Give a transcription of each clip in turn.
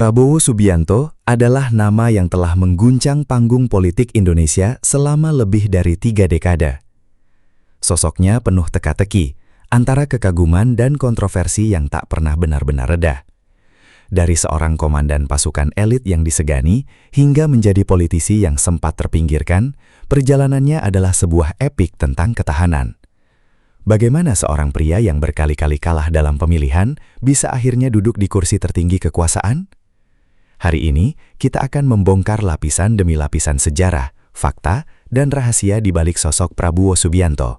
Prabowo Subianto adalah nama yang telah mengguncang panggung politik Indonesia selama lebih dari 3 dekade. Sosoknya penuh teka-teki, antara kekaguman dan kontroversi yang tak pernah benar-benar reda. Dari seorang komandan pasukan elit yang disegani, hingga menjadi politisi yang sempat terpinggirkan, perjalanannya adalah sebuah epik tentang ketahanan. Bagaimana seorang pria yang berkali-kali kalah dalam pemilihan bisa akhirnya duduk di kursi tertinggi kekuasaan? Hari ini, kita akan membongkar lapisan demi lapisan sejarah, fakta, dan rahasia di balik sosok Prabowo Subianto.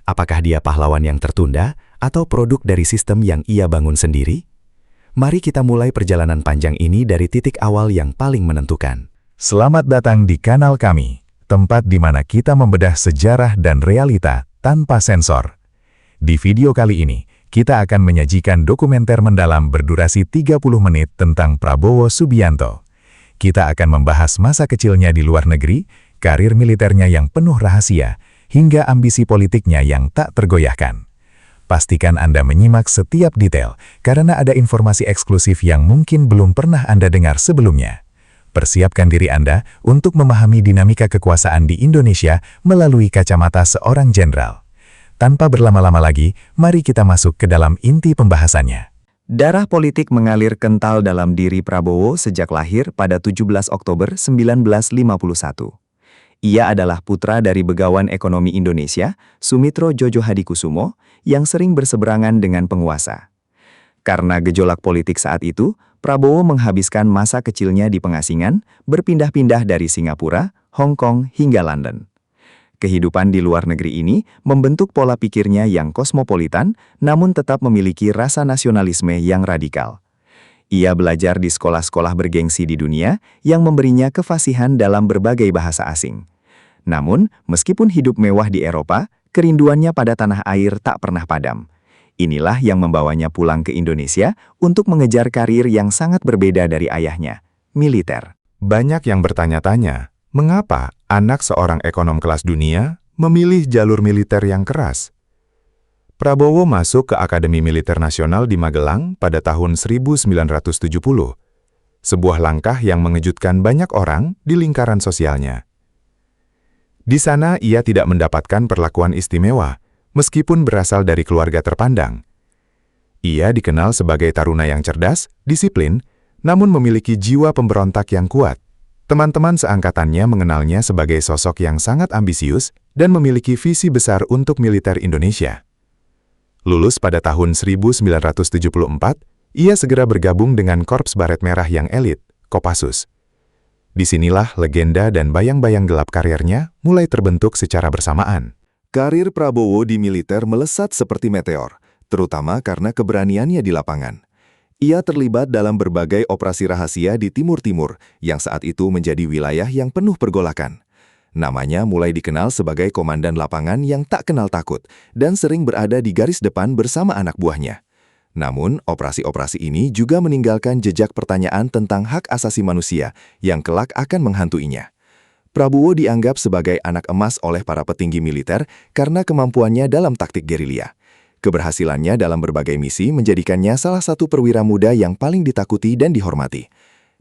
Apakah dia pahlawan yang tertunda atau produk dari sistem yang ia bangun sendiri? Mari kita mulai perjalanan panjang ini dari titik awal yang paling menentukan. Selamat datang di kanal kami, tempat di mana kita membedah sejarah dan realita tanpa sensor. Di video kali ini, kita akan menyajikan dokumenter mendalam berdurasi 30 menit tentang Prabowo Subianto. Kita akan membahas masa kecilnya di luar negeri, karir militernya yang penuh rahasia, hingga ambisi politiknya yang tak tergoyahkan. Pastikan Anda menyimak setiap detail, karena ada informasi eksklusif yang mungkin belum pernah Anda dengar sebelumnya. Persiapkan diri Anda untuk memahami dinamika kekuasaan di Indonesia melalui kacamata seorang jenderal. Tanpa berlama-lama lagi, mari kita masuk ke dalam inti pembahasannya. Darah politik mengalir kental dalam diri Prabowo sejak lahir pada 17 Oktober 1951. Ia adalah putra dari Begawan Ekonomi Indonesia, Sumitro Djojo Hadikusumo, yang sering berseberangan dengan penguasa. Karena gejolak politik saat itu, Prabowo menghabiskan masa kecilnya di pengasingan, berpindah-pindah dari Singapura, Hong Kong, hingga London. Kehidupan di luar negeri ini membentuk pola pikirnya yang kosmopolitan, namun tetap memiliki rasa nasionalisme yang radikal. Ia belajar di sekolah-sekolah bergengsi di dunia yang memberinya kefasihan dalam berbagai bahasa asing. Namun, meskipun hidup mewah di Eropa, kerinduannya pada tanah air tak pernah padam. Inilah yang membawanya pulang ke Indonesia untuk mengejar karir yang sangat berbeda dari ayahnya, militer. Banyak yang bertanya-tanya, mengapa anak seorang ekonom kelas dunia memilih jalur militer yang keras? Prabowo masuk ke Akademi Militer Nasional di Magelang pada tahun 1970. Sebuah langkah yang mengejutkan banyak orang di lingkaran sosialnya. Di sana ia tidak mendapatkan perlakuan istimewa, meskipun berasal dari keluarga terpandang. Ia dikenal sebagai taruna yang cerdas, disiplin, namun memiliki jiwa pemberontak yang kuat. Teman-teman seangkatannya mengenalnya sebagai sosok yang sangat ambisius dan memiliki visi besar untuk militer Indonesia. Lulus pada tahun 1974, ia segera bergabung dengan Korps Baret Merah yang elit, Kopassus. Disinilah legenda dan bayang-bayang gelap karirnya mulai terbentuk secara bersamaan. Karir Prabowo di militer melesat seperti meteor, terutama karena keberaniannya di lapangan. Ia terlibat dalam berbagai operasi rahasia di Timur-Timur, yang saat itu menjadi wilayah yang penuh pergolakan. Namanya mulai dikenal sebagai komandan lapangan yang tak kenal takut, dan sering berada di garis depan bersama anak buahnya. Namun, operasi-operasi ini juga meninggalkan jejak pertanyaan tentang hak asasi manusia yang kelak akan menghantuinya. Prabowo dianggap sebagai anak emas oleh para petinggi militer karena kemampuannya dalam taktik gerilya. Keberhasilannya dalam berbagai misi menjadikannya salah satu perwira muda yang paling ditakuti dan dihormati.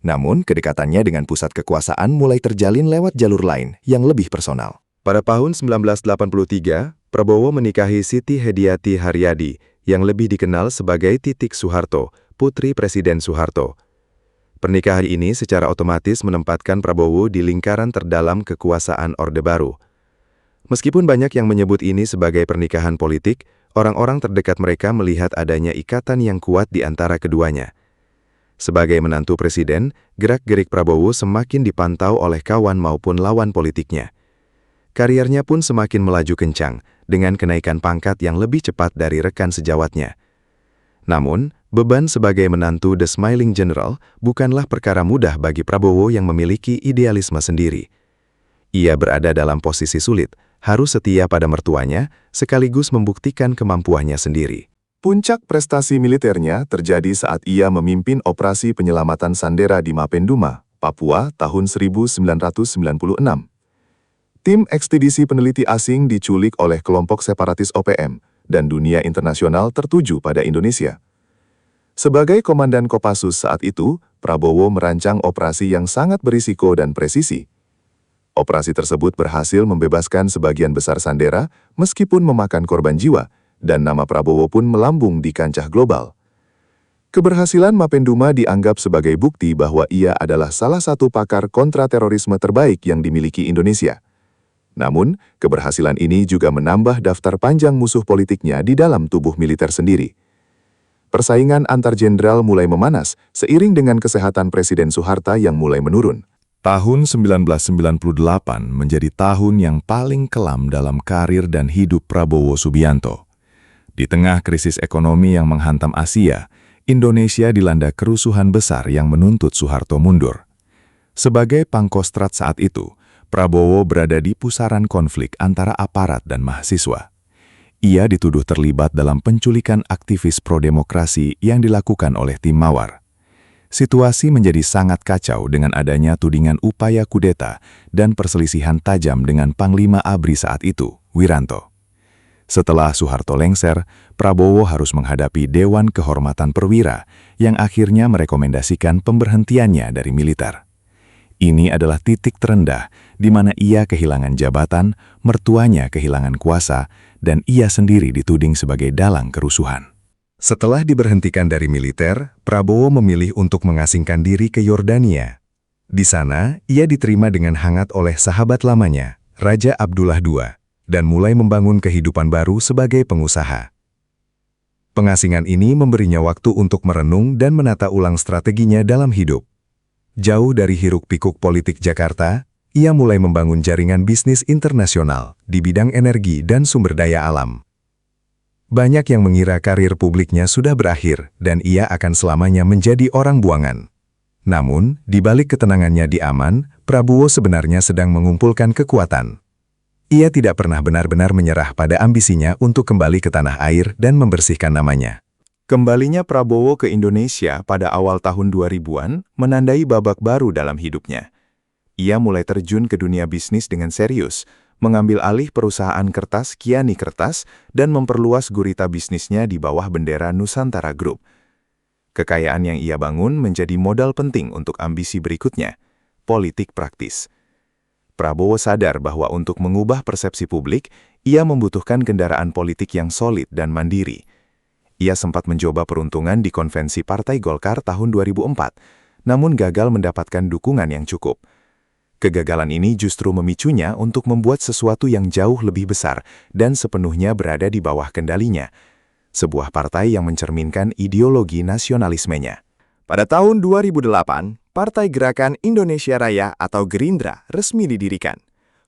Namun, kedekatannya dengan pusat kekuasaan mulai terjalin lewat jalur lain yang lebih personal. Pada tahun 1983, Prabowo menikahi Siti Hediati Haryadi, yang lebih dikenal sebagai Titik Soeharto, putri Presiden Soeharto. Pernikahan ini secara otomatis menempatkan Prabowo di lingkaran terdalam kekuasaan Orde Baru. Meskipun banyak yang menyebut ini sebagai pernikahan politik, orang-orang terdekat mereka melihat adanya ikatan yang kuat di antara keduanya. Sebagai menantu presiden, gerak-gerik Prabowo semakin dipantau oleh kawan maupun lawan politiknya. Karirnya pun semakin melaju kencang, dengan kenaikan pangkat yang lebih cepat dari rekan sejawatnya. Namun, beban sebagai menantu The Smiling General bukanlah perkara mudah bagi Prabowo yang memiliki idealisme sendiri. Ia berada dalam posisi sulit, harus setia pada mertuanya, sekaligus membuktikan kemampuannya sendiri. Puncak prestasi militernya terjadi saat ia memimpin operasi penyelamatan Sandera di Mapenduma, Papua tahun 1996. Tim ekspedisi peneliti asing diculik oleh kelompok separatis OPM, dan dunia internasional tertuju pada Indonesia. Sebagai Komandan Kopassus saat itu, Prabowo merancang operasi yang sangat berisiko dan presisi. Operasi tersebut berhasil membebaskan sebagian besar sandera meskipun memakan korban jiwa, dan nama Prabowo pun melambung di kancah global. Keberhasilan Mapenduma dianggap sebagai bukti bahwa ia adalah salah satu pakar kontraterorisme terbaik yang dimiliki Indonesia. Namun, keberhasilan ini juga menambah daftar panjang musuh politiknya di dalam tubuh militer sendiri. Persaingan antar jenderal mulai memanas seiring dengan kesehatan Presiden Soeharto yang mulai menurun. Tahun 1998 menjadi tahun yang paling kelam dalam karir dan hidup Prabowo Subianto. Di tengah krisis ekonomi yang menghantam Asia, Indonesia dilanda kerusuhan besar yang menuntut Soeharto mundur. Sebagai pangkostrat saat itu, Prabowo berada di pusaran konflik antara aparat dan mahasiswa. Ia dituduh terlibat dalam penculikan aktivis pro-demokrasi yang dilakukan oleh tim Mawar. Situasi menjadi sangat kacau dengan adanya tudingan upaya kudeta dan perselisihan tajam dengan Panglima ABRI saat itu, Wiranto. Setelah Soeharto lengser, Prabowo harus menghadapi Dewan Kehormatan Perwira yang akhirnya merekomendasikan pemberhentiannya dari militer. Ini adalah titik terendah di mana ia kehilangan jabatan, mertuanya kehilangan kuasa, dan ia sendiri dituding sebagai dalang kerusuhan. Setelah diberhentikan dari militer, Prabowo memilih untuk mengasingkan diri ke Yordania. Di sana, ia diterima dengan hangat oleh sahabat lamanya, Raja Abdullah II, dan mulai membangun kehidupan baru sebagai pengusaha. Pengasingan ini memberinya waktu untuk merenung dan menata ulang strateginya dalam hidup. Jauh dari hiruk-pikuk politik Jakarta, ia mulai membangun jaringan bisnis internasional di bidang energi dan sumber daya alam. Banyak yang mengira karir publiknya sudah berakhir dan ia akan selamanya menjadi orang buangan. Namun, di balik ketenangannya di Aman, Prabowo sebenarnya sedang mengumpulkan kekuatan. Ia tidak pernah benar-benar menyerah pada ambisinya untuk kembali ke tanah air dan membersihkan namanya. Kembalinya Prabowo ke Indonesia pada awal tahun 2000-an menandai babak baru dalam hidupnya. Ia mulai terjun ke dunia bisnis dengan serius, mengambil alih perusahaan kertas Kiani Kertas dan memperluas gurita bisnisnya di bawah bendera Nusantara Group. Kekayaan yang ia bangun menjadi modal penting untuk ambisi berikutnya, politik praktis. Prabowo sadar bahwa untuk mengubah persepsi publik, ia membutuhkan kendaraan politik yang solid dan mandiri. Ia sempat mencoba peruntungan di konvensi Partai Golkar tahun 2004, namun gagal mendapatkan dukungan yang cukup. Kegagalan ini justru memicunya untuk membuat sesuatu yang jauh lebih besar dan sepenuhnya berada di bawah kendalinya, sebuah partai yang mencerminkan ideologi nasionalismenya. Pada tahun 2008, Partai Gerakan Indonesia Raya atau Gerindra resmi didirikan.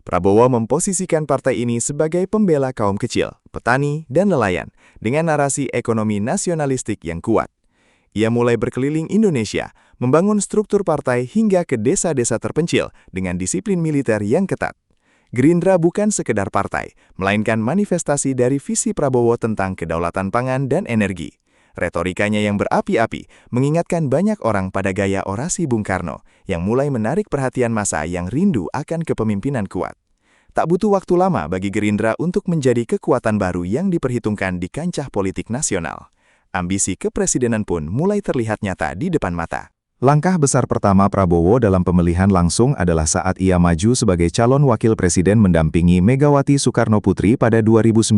Prabowo memposisikan partai ini sebagai pembela kaum kecil, petani, dan nelayan dengan narasi ekonomi nasionalistik yang kuat. Ia mulai berkeliling Indonesia, membangun struktur partai hingga ke desa-desa terpencil dengan disiplin militer yang ketat. Gerindra bukan sekedar partai, melainkan manifestasi dari visi Prabowo tentang kedaulatan pangan dan energi. Retorikanya yang berapi-api mengingatkan banyak orang pada gaya orasi Bung Karno yang mulai menarik perhatian massa yang rindu akan kepemimpinan kuat. Tak butuh waktu lama bagi Gerindra untuk menjadi kekuatan baru yang diperhitungkan di kancah politik nasional. Ambisi kepresidenan pun mulai terlihat nyata di depan mata. Langkah besar pertama Prabowo dalam pemilihan langsung adalah saat ia maju sebagai calon wakil presiden mendampingi Megawati Soekarnoputri pada 2009.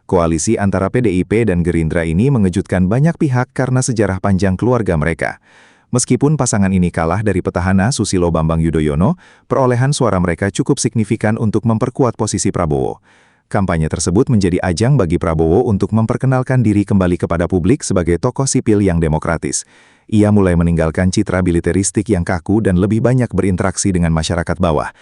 Koalisi antara PDIP dan Gerindra ini mengejutkan banyak pihak karena sejarah panjang keluarga mereka. Meskipun pasangan ini kalah dari petahana Susilo Bambang Yudhoyono, perolehan suara mereka cukup signifikan untuk memperkuat posisi Prabowo. Kampanye tersebut menjadi ajang bagi Prabowo untuk memperkenalkan diri kembali kepada publik sebagai tokoh sipil yang demokratis. Ia mulai meninggalkan citra militeristik yang kaku dan lebih banyak berinteraksi dengan masyarakat bawah.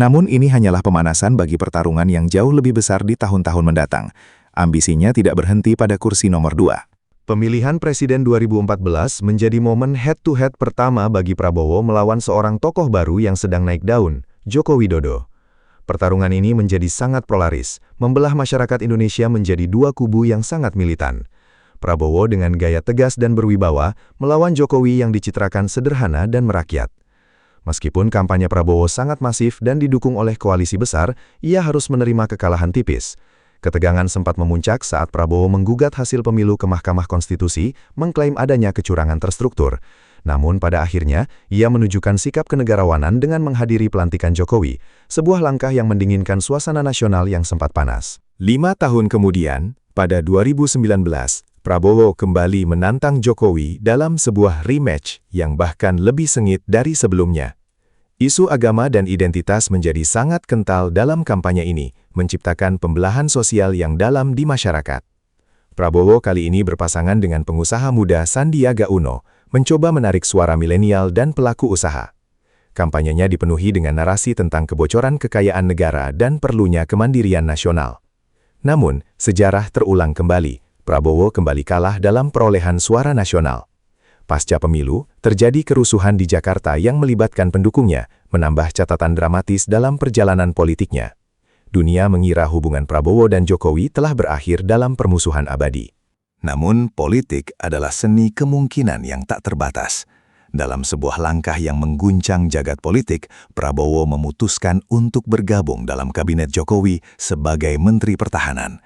Namun ini hanyalah pemanasan bagi pertarungan yang jauh lebih besar di tahun-tahun mendatang. Ambisinya tidak berhenti pada kursi nomor 2. Pemilihan Presiden 2014 menjadi momen head-to-head pertama bagi Prabowo melawan seorang tokoh baru yang sedang naik daun, Joko Widodo. Pertarungan ini menjadi sangat polaris, membelah masyarakat Indonesia menjadi dua kubu yang sangat militan. Prabowo dengan gaya tegas dan berwibawa melawan Jokowi yang dicitrakan sederhana dan merakyat. Meskipun kampanye Prabowo sangat masif dan didukung oleh koalisi besar, ia harus menerima kekalahan tipis. Ketegangan sempat memuncak saat Prabowo menggugat hasil pemilu ke Mahkamah Konstitusi, mengklaim adanya kecurangan terstruktur. Namun pada akhirnya, ia menunjukkan sikap kenegarawanan dengan menghadiri pelantikan Jokowi, sebuah langkah yang mendinginkan suasana nasional yang sempat panas. 5 tahun kemudian, pada 2019, Prabowo kembali menantang Jokowi dalam sebuah rematch yang bahkan lebih sengit dari sebelumnya. Isu agama dan identitas menjadi sangat kental dalam kampanye ini, menciptakan pembelahan sosial yang dalam di masyarakat. Prabowo kali ini berpasangan dengan pengusaha muda Sandiaga Uno, mencoba menarik suara milenial dan pelaku usaha. Kampanyenya dipenuhi dengan narasi tentang kebocoran kekayaan negara dan perlunya kemandirian nasional. Namun, sejarah terulang kembali. Prabowo kembali kalah dalam perolehan suara nasional. Pasca pemilu, terjadi kerusuhan di Jakarta yang melibatkan pendukungnya, menambah catatan dramatis dalam perjalanan politiknya. Dunia mengira hubungan Prabowo dan Jokowi telah berakhir dalam permusuhan abadi. Namun, politik adalah seni kemungkinan yang tak terbatas. Dalam sebuah langkah yang mengguncang jagat politik, Prabowo memutuskan untuk bergabung dalam kabinet Jokowi sebagai Menteri Pertahanan.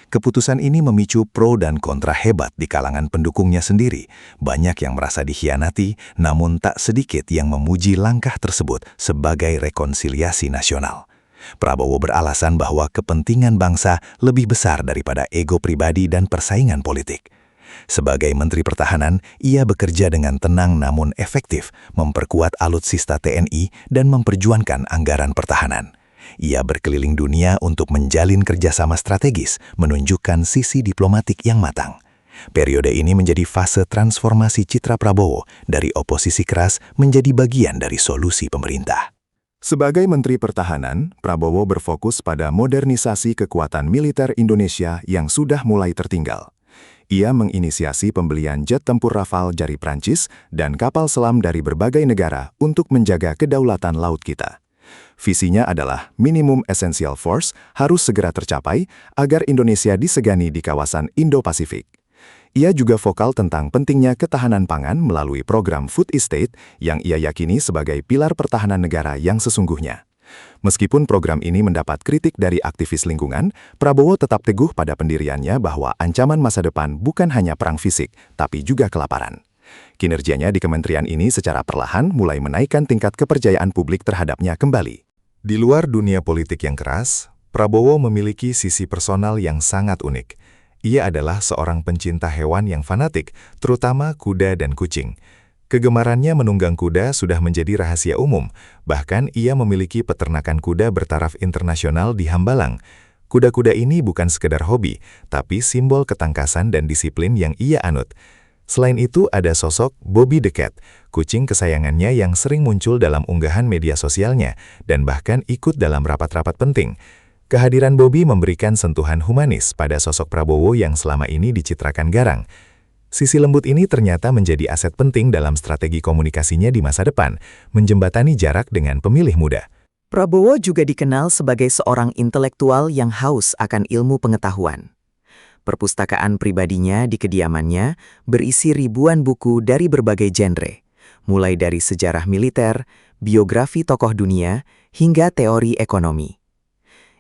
Keputusan ini memicu pro dan kontra hebat di kalangan pendukungnya sendiri. Banyak yang merasa dikhianati, namun tak sedikit yang memuji langkah tersebut sebagai rekonsiliasi nasional. Prabowo beralasan bahwa kepentingan bangsa lebih besar daripada ego pribadi dan persaingan politik. Sebagai Menteri Pertahanan, ia bekerja dengan tenang namun efektif, memperkuat alutsista TNI dan memperjuangkan anggaran pertahanan. Ia berkeliling dunia untuk menjalin kerjasama strategis, menunjukkan sisi diplomatik yang matang. Periode ini menjadi fase transformasi citra Prabowo dari oposisi keras menjadi bagian dari solusi pemerintah. Sebagai Menteri Pertahanan, Prabowo berfokus pada modernisasi kekuatan militer Indonesia yang sudah mulai tertinggal. Ia menginisiasi pembelian jet tempur Rafale dari Prancis dan kapal selam dari berbagai negara untuk menjaga kedaulatan laut kita. Visinya adalah minimum essential force harus segera tercapai agar Indonesia disegani di kawasan Indo-Pasifik. Ia juga vokal tentang pentingnya ketahanan pangan melalui program Food Estate yang ia yakini sebagai pilar pertahanan negara yang sesungguhnya. Meskipun program ini mendapat kritik dari aktivis lingkungan, Prabowo tetap teguh pada pendiriannya bahwa ancaman masa depan bukan hanya perang fisik, tapi juga kelaparan. Kinerjanya di kementerian ini secara perlahan mulai menaikkan tingkat kepercayaan publik terhadapnya kembali. Di luar dunia politik yang keras, Prabowo memiliki sisi personal yang sangat unik. Ia adalah seorang pencinta hewan yang fanatik, terutama kuda dan kucing. Kegemarannya menunggang kuda sudah menjadi rahasia umum, bahkan ia memiliki peternakan kuda bertaraf internasional di Hambalang. Kuda-kuda ini bukan sekedar hobi, tapi simbol ketangkasan dan disiplin yang ia anut. Selain itu ada sosok Bobby the Cat, kucing kesayangannya yang sering muncul dalam unggahan media sosialnya dan bahkan ikut dalam rapat-rapat penting. Kehadiran Bobby memberikan sentuhan humanis pada sosok Prabowo yang selama ini dicitrakan garang. Sisi lembut ini ternyata menjadi aset penting dalam strategi komunikasinya di masa depan, menjembatani jarak dengan pemilih muda. Prabowo juga dikenal sebagai seorang intelektual yang haus akan ilmu pengetahuan. Perpustakaan pribadinya di kediamannya berisi ribuan buku dari berbagai genre, mulai dari sejarah militer, biografi tokoh dunia, hingga teori ekonomi.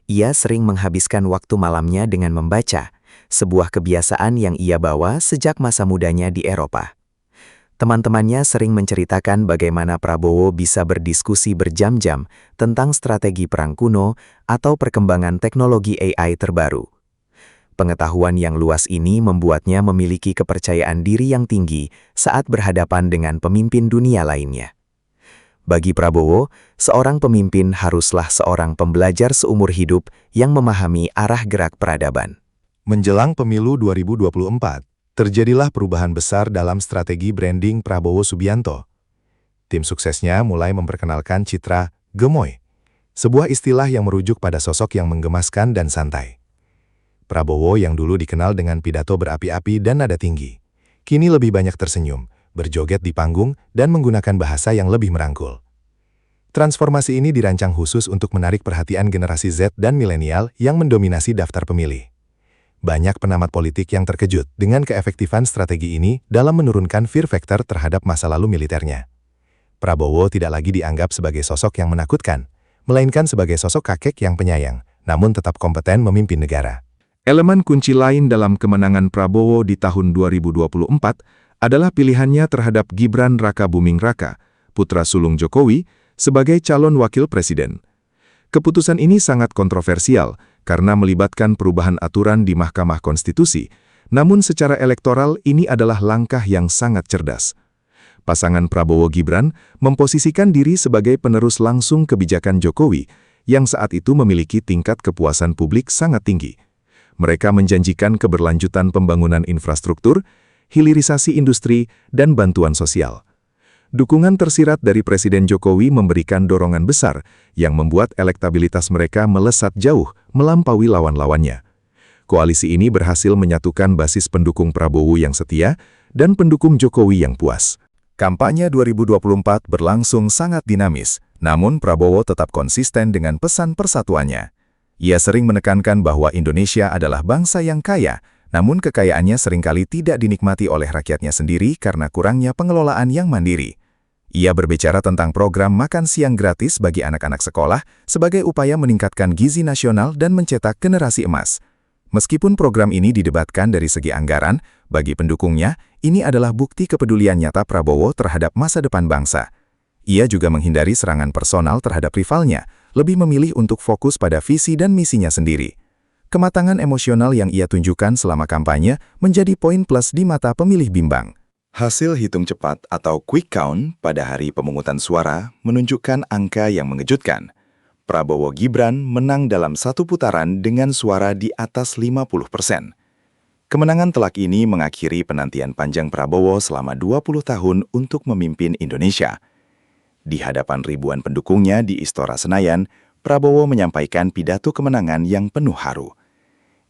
Ia sering menghabiskan waktu malamnya dengan membaca, sebuah kebiasaan yang ia bawa sejak masa mudanya di Eropa. Teman-temannya sering menceritakan bagaimana Prabowo bisa berdiskusi berjam-jam tentang strategi perang kuno atau perkembangan teknologi AI terbaru. Pengetahuan yang luas ini membuatnya memiliki kepercayaan diri yang tinggi saat berhadapan dengan pemimpin dunia lainnya. Bagi Prabowo, seorang pemimpin haruslah seorang pembelajar seumur hidup yang memahami arah gerak peradaban. Menjelang pemilu 2024, terjadilah perubahan besar dalam strategi branding Prabowo Subianto. Tim suksesnya mulai memperkenalkan citra gemoy, sebuah istilah yang merujuk pada sosok yang menggemaskan dan santai. Prabowo yang dulu dikenal dengan pidato berapi-api dan nada tinggi, kini lebih banyak tersenyum, berjoget di panggung, dan menggunakan bahasa yang lebih merangkul. Transformasi ini dirancang khusus untuk menarik perhatian generasi Z dan milenial yang mendominasi daftar pemilih. Banyak pengamat politik yang terkejut dengan keefektifan strategi ini dalam menurunkan fear factor terhadap masa lalu militernya. Prabowo tidak lagi dianggap sebagai sosok yang menakutkan, melainkan sebagai sosok kakek yang penyayang, namun tetap kompeten memimpin negara. Elemen kunci lain dalam kemenangan Prabowo di tahun 2024 adalah pilihannya terhadap Gibran Rakabuming Raka, putra sulung Jokowi, sebagai calon wakil presiden. Keputusan ini sangat kontroversial karena melibatkan perubahan aturan di Mahkamah Konstitusi, namun secara elektoral ini adalah langkah yang sangat cerdas. Pasangan Prabowo-Gibran memposisikan diri sebagai penerus langsung kebijakan Jokowi yang saat itu memiliki tingkat kepuasan publik sangat tinggi. Mereka menjanjikan keberlanjutan pembangunan infrastruktur, hilirisasi industri, dan bantuan sosial. Dukungan tersirat dari Presiden Jokowi memberikan dorongan besar yang membuat elektabilitas mereka melesat jauh melampaui lawan-lawannya. Koalisi ini berhasil menyatukan basis pendukung Prabowo yang setia dan pendukung Jokowi yang puas. Kampanye 2024 berlangsung sangat dinamis, namun Prabowo tetap konsisten dengan pesan persatuannya. Ia sering menekankan bahwa Indonesia adalah bangsa yang kaya, namun kekayaannya seringkali tidak dinikmati oleh rakyatnya sendiri karena kurangnya pengelolaan yang mandiri. Ia berbicara tentang program makan siang gratis bagi anak-anak sekolah sebagai upaya meningkatkan gizi nasional dan mencetak generasi emas. Meskipun program ini didebatkan dari segi anggaran, bagi pendukungnya, ini adalah bukti kepedulian nyata Prabowo terhadap masa depan bangsa. Ia juga menghindari serangan personal terhadap rivalnya, lebih memilih untuk fokus pada visi dan misinya sendiri. Kematangan emosional yang ia tunjukkan selama kampanye menjadi poin plus di mata pemilih bimbang. Hasil hitung cepat atau quick count pada hari pemungutan suara menunjukkan angka yang mengejutkan. Prabowo Gibran menang dalam satu putaran dengan suara di atas 50%. Kemenangan telak ini mengakhiri penantian panjang Prabowo selama 20 tahun untuk memimpin Indonesia. Di hadapan ribuan pendukungnya di Istora Senayan, Prabowo menyampaikan pidato kemenangan yang penuh haru.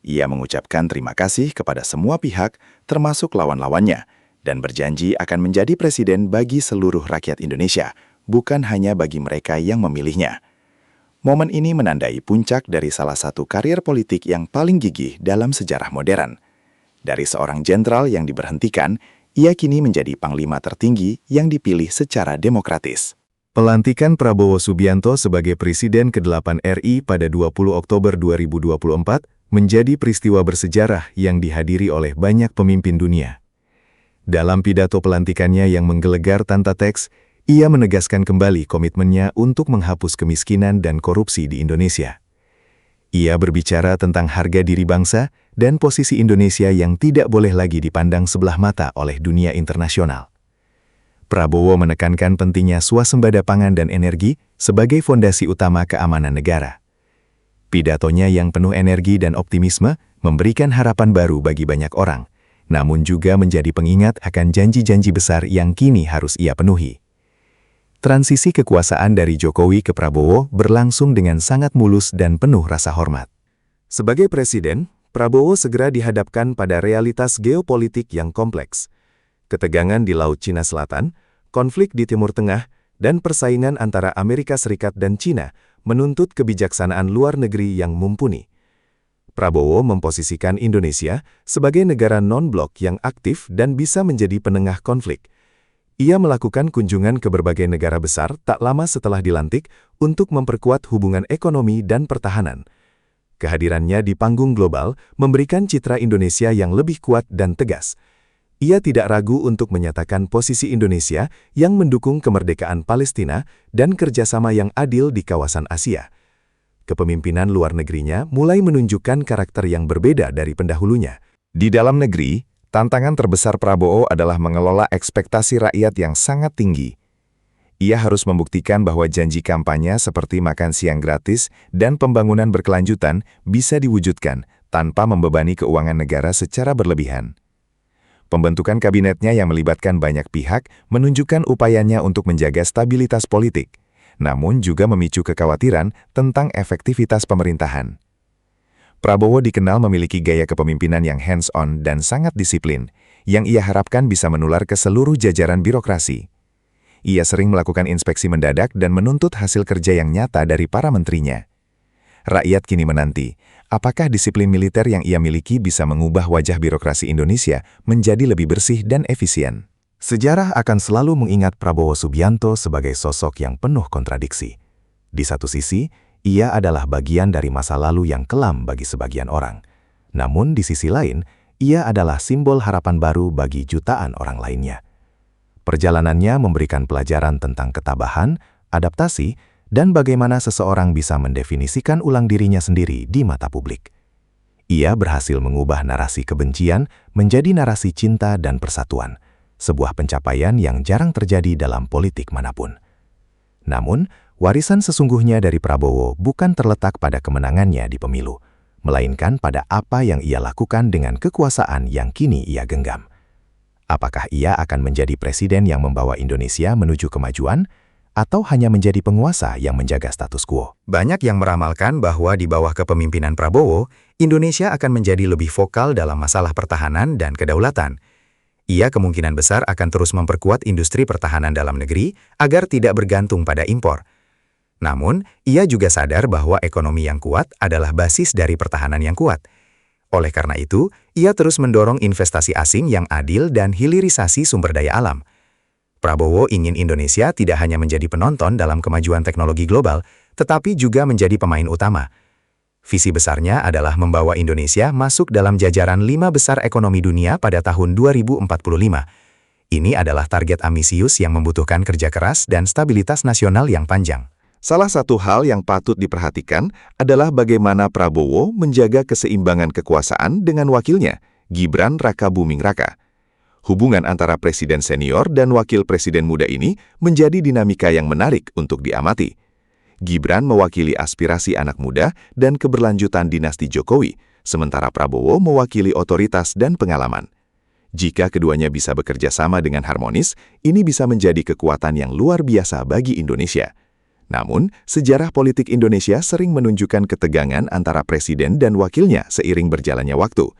Ia mengucapkan terima kasih kepada semua pihak, termasuk lawan-lawannya, dan berjanji akan menjadi presiden bagi seluruh rakyat Indonesia, bukan hanya bagi mereka yang memilihnya. Momen ini menandai puncak dari salah satu karier politik yang paling gigih dalam sejarah modern. Dari seorang jenderal yang diberhentikan, ia kini menjadi panglima tertinggi yang dipilih secara demokratis. Pelantikan Prabowo Subianto sebagai Presiden ke-8 RI pada 20 Oktober 2024 menjadi peristiwa bersejarah yang dihadiri oleh banyak pemimpin dunia. Dalam pidato pelantikannya yang menggelegar tanpa teks, ia menegaskan kembali komitmennya untuk menghapus kemiskinan dan korupsi di Indonesia. Ia berbicara tentang harga diri bangsa dan posisi Indonesia yang tidak boleh lagi dipandang sebelah mata oleh dunia internasional. Prabowo menekankan pentingnya swasembada pangan dan energi sebagai fondasi utama keamanan negara. Pidatonya yang penuh energi dan optimisme memberikan harapan baru bagi banyak orang, namun juga menjadi pengingat akan janji-janji besar yang kini harus ia penuhi. Transisi kekuasaan dari Jokowi ke Prabowo berlangsung dengan sangat mulus dan penuh rasa hormat. Sebagai presiden, Prabowo segera dihadapkan pada realitas geopolitik yang kompleks. Ketegangan di Laut Cina Selatan, konflik di Timur Tengah, dan persaingan antara Amerika Serikat dan China menuntut kebijaksanaan luar negeri yang mumpuni. Prabowo memposisikan Indonesia sebagai negara non-blok yang aktif dan bisa menjadi penengah konflik. Ia melakukan kunjungan ke berbagai negara besar tak lama setelah dilantik untuk memperkuat hubungan ekonomi dan pertahanan. Kehadirannya di panggung global memberikan citra Indonesia yang lebih kuat dan tegas. Ia tidak ragu untuk menyatakan posisi Indonesia yang mendukung kemerdekaan Palestina dan kerjasama yang adil di kawasan Asia. Kepemimpinan luar negerinya mulai menunjukkan karakter yang berbeda dari pendahulunya. Di dalam negeri, tantangan terbesar Prabowo adalah mengelola ekspektasi rakyat yang sangat tinggi. Ia harus membuktikan bahwa janji kampanye seperti makan siang gratis dan pembangunan berkelanjutan bisa diwujudkan tanpa membebani keuangan negara secara berlebihan. Pembentukan kabinetnya yang melibatkan banyak pihak menunjukkan upayanya untuk menjaga stabilitas politik, namun juga memicu kekhawatiran tentang efektivitas pemerintahan. Prabowo dikenal memiliki gaya kepemimpinan yang hands-on dan sangat disiplin, yang ia harapkan bisa menular ke seluruh jajaran birokrasi. Ia sering melakukan inspeksi mendadak dan menuntut hasil kerja yang nyata dari para menterinya. Rakyat kini menanti, apakah disiplin militer yang ia miliki bisa mengubah wajah birokrasi Indonesia menjadi lebih bersih dan efisien. Sejarah akan selalu mengingat Prabowo Subianto sebagai sosok yang penuh kontradiksi. Di satu sisi, ia adalah bagian dari masa lalu yang kelam bagi sebagian orang. Namun di sisi lain, ia adalah simbol harapan baru bagi jutaan orang lainnya. Perjalanannya memberikan pelajaran tentang ketabahan, adaptasi, dan bagaimana seseorang bisa mendefinisikan ulang dirinya sendiri di mata publik. Ia berhasil mengubah narasi kebencian menjadi narasi cinta dan persatuan, sebuah pencapaian yang jarang terjadi dalam politik manapun. Namun, warisan sesungguhnya dari Prabowo bukan terletak pada kemenangannya di pemilu, melainkan pada apa yang ia lakukan dengan kekuasaan yang kini ia genggam. Apakah ia akan menjadi presiden yang membawa Indonesia menuju kemajuan, atau hanya menjadi penguasa yang menjaga status quo? Banyak yang meramalkan bahwa di bawah kepemimpinan Prabowo, Indonesia akan menjadi lebih vokal dalam masalah pertahanan dan kedaulatan. Ia kemungkinan besar akan terus memperkuat industri pertahanan dalam negeri agar tidak bergantung pada impor. Namun, ia juga sadar bahwa ekonomi yang kuat adalah basis dari pertahanan yang kuat. Oleh karena itu, ia terus mendorong investasi asing yang adil dan hilirisasi sumber daya alam. Prabowo ingin Indonesia tidak hanya menjadi penonton dalam kemajuan teknologi global, tetapi juga menjadi pemain utama. Visi besarnya adalah membawa Indonesia masuk dalam jajaran 5 besar ekonomi dunia pada tahun 2045. Ini adalah target ambisius yang membutuhkan kerja keras dan stabilitas nasional yang panjang. Salah satu hal yang patut diperhatikan adalah bagaimana Prabowo menjaga keseimbangan kekuasaan dengan wakilnya, Gibran Rakabuming Raka. Hubungan antara presiden senior dan wakil presiden muda ini menjadi dinamika yang menarik untuk diamati. Gibran mewakili aspirasi anak muda dan keberlanjutan dinasti Jokowi, sementara Prabowo mewakili otoritas dan pengalaman. Jika keduanya bisa bekerja sama dengan harmonis, ini bisa menjadi kekuatan yang luar biasa bagi Indonesia. Namun, sejarah politik Indonesia sering menunjukkan ketegangan antara presiden dan wakilnya seiring berjalannya waktu.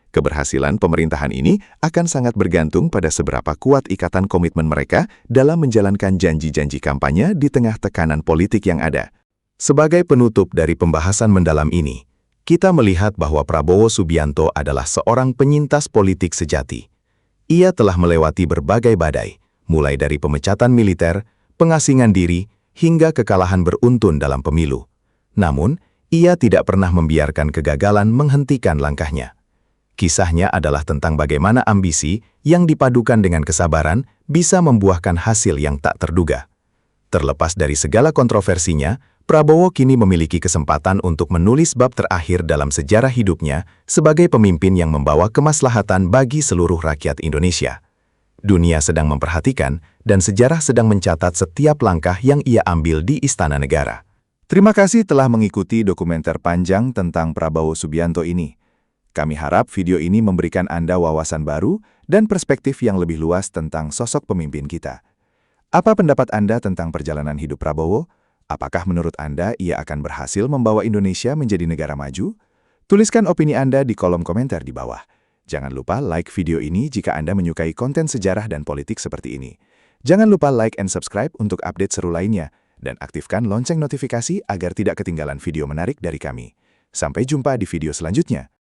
Keberhasilan pemerintahan ini akan sangat bergantung pada seberapa kuat ikatan komitmen mereka dalam menjalankan janji-janji kampanye di tengah tekanan politik yang ada. Sebagai penutup dari pembahasan mendalam ini, kita melihat bahwa Prabowo Subianto adalah seorang penyintas politik sejati. Ia telah melewati berbagai badai, mulai dari pemecatan militer, pengasingan diri, hingga kekalahan beruntun dalam pemilu. Namun, ia tidak pernah membiarkan kegagalan menghentikan langkahnya. Kisahnya adalah tentang bagaimana ambisi yang dipadukan dengan kesabaran bisa membuahkan hasil yang tak terduga. Terlepas dari segala kontroversinya, Prabowo kini memiliki kesempatan untuk menulis bab terakhir dalam sejarah hidupnya sebagai pemimpin yang membawa kemaslahatan bagi seluruh rakyat Indonesia. Dunia sedang memperhatikan dan sejarah sedang mencatat setiap langkah yang ia ambil di Istana Negara. Terima kasih telah mengikuti dokumenter panjang tentang Prabowo Subianto ini. Kami harap video ini memberikan Anda wawasan baru dan perspektif yang lebih luas tentang sosok pemimpin kita. Apa pendapat Anda tentang perjalanan hidup Prabowo? Apakah menurut Anda ia akan berhasil membawa Indonesia menjadi negara maju? Tuliskan opini Anda di kolom komentar di bawah. Jangan lupa like video ini jika Anda menyukai konten sejarah dan politik seperti ini. Jangan lupa like and subscribe untuk update seru lainnya, dan aktifkan lonceng notifikasi agar tidak ketinggalan video menarik dari kami. Sampai jumpa di video selanjutnya.